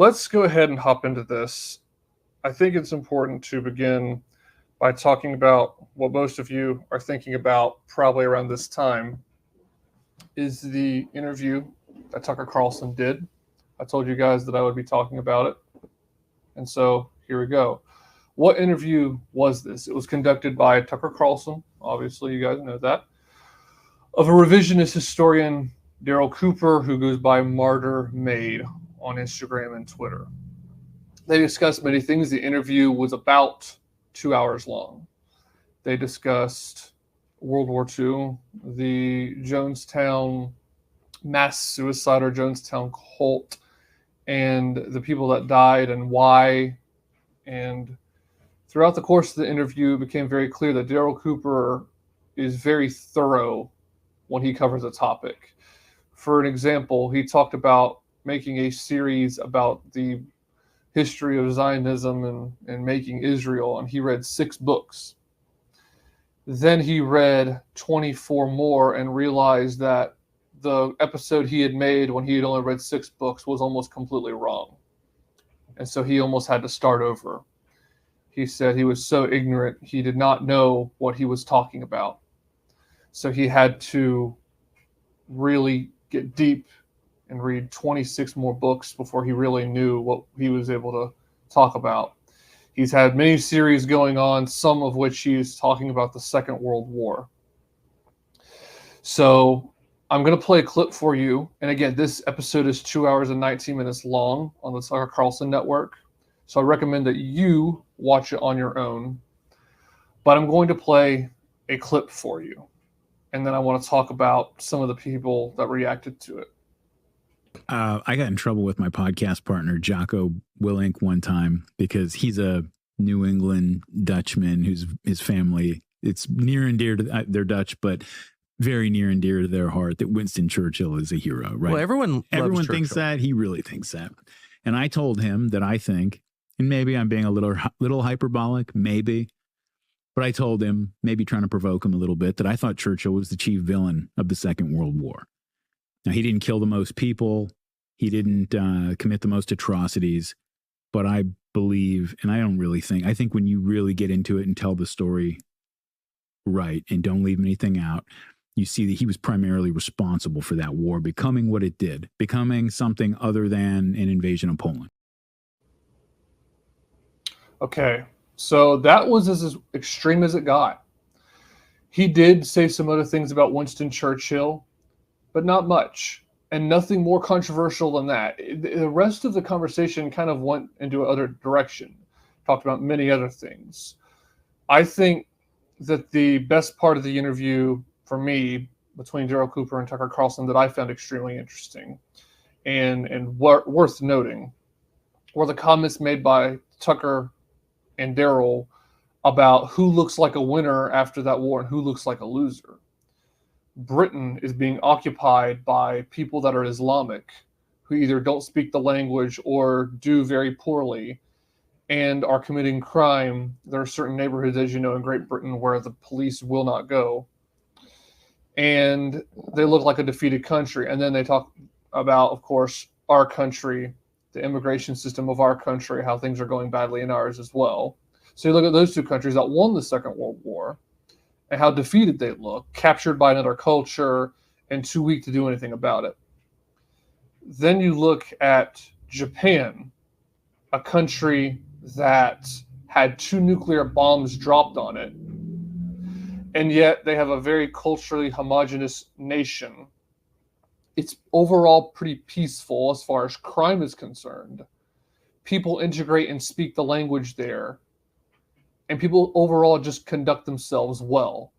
let's go ahead and hop into this. I think it's important to begin by talking about what most of you are thinking about probably around this time is the interview that Tucker Carlson did. I told you guys that I would be talking about it. And so here we go. What interview was this? It was conducted by Tucker Carlson. Obviously, you guys know that. Of a revisionist historian, Daryl Cooper, who goes by Martyr Made on Instagram and Twitter. They discussed many things. The interview was about 2 hours long. They discussed World War II, the Jonestown mass suicide or Jonestown cult, and the people that died and why. And throughout the course of the interview, it became very clear that Daryl Cooper is very thorough when he covers a topic. For an example, he talked about making a series about the history of Zionism and making Israel, and he read 6 books. Then he read 24 more and realized that the episode he had made when he had only read 6 books was almost completely wrong. And so he almost had to start over. He said he was so ignorant, he did not know what he was talking about. So he had to really get deep and read 26 more books before he really knew what he was able to talk about. He's had many series going on, some of which he's talking about the Second World War. So I'm going to play a clip for you. And again, this episode is 2 hours and 19 minutes long on the Tucker Carlson Network. So I recommend that you watch it on your own. But I'm going to play a clip for you. And then I want to talk about some of the people that reacted to it. I got in trouble with my podcast partner, Jocko Willink, one time because he's a New England Dutchman whose his family, it's near and dear to they're Dutch, but very near and dear to their heart that Winston Churchill is a hero, right? Well, everyone thinks that. He really thinks that. And I told him that I think, and maybe I'm being a little hyperbolic, maybe, but I told him, maybe trying to provoke him a little bit, that I thought Churchill was the chief villain of the Second World War. Now, he didn't kill the most people. He didn't commit the most atrocities. But I believe, and I think when you really get into it and tell the story right and don't leave anything out, you see that he was primarily responsible for that war becoming what it did, becoming something other than an invasion of Poland. Okay, so that was as extreme as it got. He did say some other things about Winston Churchill, but not much, and nothing more controversial than that. The rest of the conversation kind of went into another direction, talked about many other things. I think that the best part of the interview for me between Daryl Cooper and Tucker Carlson that I found extremely interesting and worth noting were the comments made by Tucker and Daryl about who looks like a winner after that war and who looks like a loser. Britain is being occupied by people that are Islamic, who either don't speak the language or do very poorly and are committing crime. There are certain neighborhoods, as you know, in Great Britain where the police will not go. And they look like a defeated country. And then they talk about, of course, our country, the immigration system of our country, how things are going badly in ours as well. So you look at those two countries that won the Second World War and how defeated they look, captured by another culture and too weak to do anything about it. Then you look at Japan, a country that had 2 nuclear bombs dropped on it, and yet they have a very culturally homogenous nation. It's overall pretty peaceful as far as crime is concerned. People integrate and speak the language there. And people overall just conduct themselves well.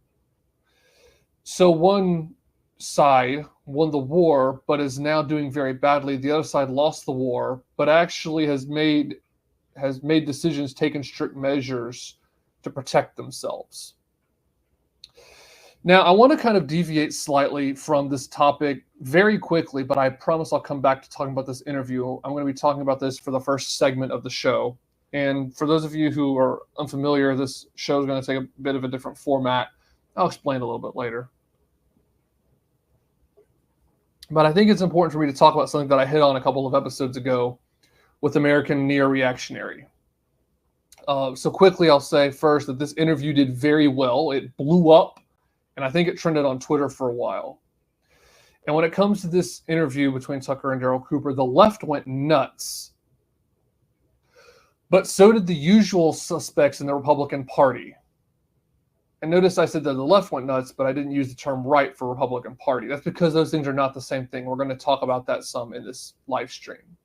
So one side won the war, but is now doing very badly. The other side lost the war, but actually has made decisions, taken strict measures to protect themselves. Now, I want to kind of deviate slightly from this topic very quickly, but I promise I'll come back to talking about this interview. I'm going to be talking about this for the first segment of the show. And for those of you who are unfamiliar, this show is going to take a bit of a different format. I'll explain a little bit later. But I think it's important for me to talk about something that I hit on a couple of episodes ago, with American neo-reactionary. So quickly, I'll say first that this interview did very well. It blew up, and I think it trended on Twitter for a while. And when it comes to this interview between Tucker and Daryl Cooper, the left went nuts. But so did the usual suspects in the Republican Party. And notice I said that the left went nuts, but I didn't use the term right for Republican Party. That's because those things are not the same thing. We're going to talk about that some in this live stream.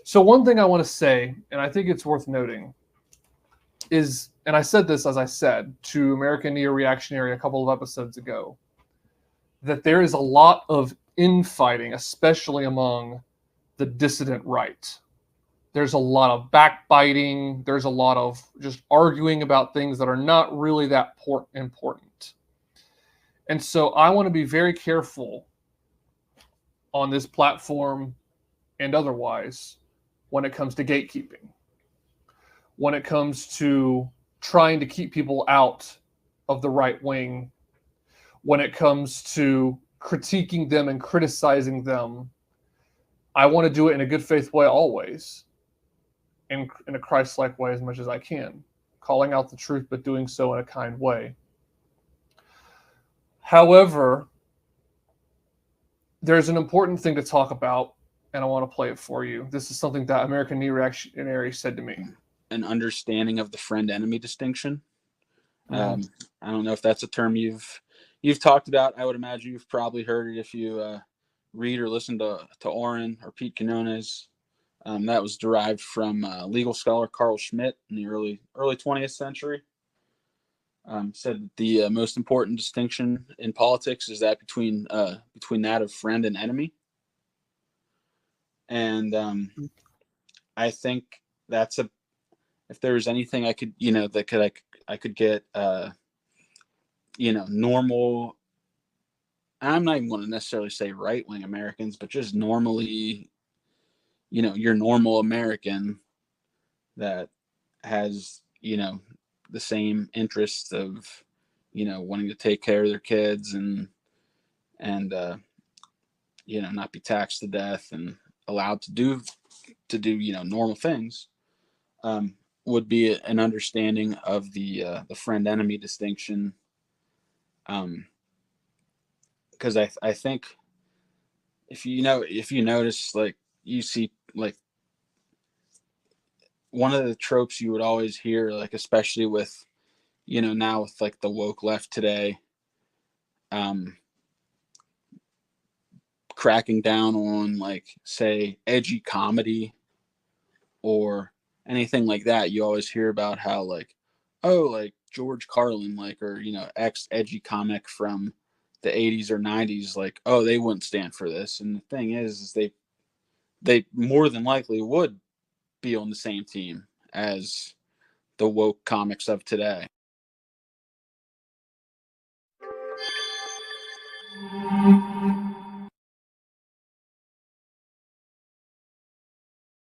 So one thing I want to say, and I think it's worth noting, is, and I said this, as I said, to American Neo-Reactionary a couple of episodes ago, that there is a lot of infighting, especially among the dissident right. There's a lot of backbiting. There's a lot of just arguing about things that are not really that important. And so I want to be very careful on this platform and otherwise when it comes to gatekeeping, when it comes to trying to keep people out of the right wing, when it comes to critiquing them and criticizing them. I want to do it in a good faith way always, in a Christ-like way as much as I can, calling out the truth, but doing so in a kind way. However, there's an important thing to talk about, and I want to play it for you. This is something that American Neo-Reactionary said to me. An understanding of the friend-enemy distinction. I don't know if that's a term you've talked about. I would imagine you've probably heard it if you read or listen to Oren or Pete Quinones. That was derived from legal scholar Carl Schmitt in the early 20th century. Said that the most important distinction in politics is that between that of friend and enemy. And I think that's if there was anything I could, I could get, normal. I'm not even going to necessarily say right-wing Americans, but just normally, your normal American that has, the same interests of, wanting to take care of their kids and not be taxed to death and allowed to do, normal things, would be an understanding of the friend-enemy distinction. Because I think if you notice, like, you see, like, one of the tropes you would always hear, like, especially with, now with, like, the woke left today, cracking down on, like, say, edgy comedy or anything like that. You always hear about how, like, oh, like George Carlin, like, or, ex edgy comic from the 80s or 90s, like, oh, they wouldn't stand for this. And the thing is they more than likely would be on the same team as the woke comics of today.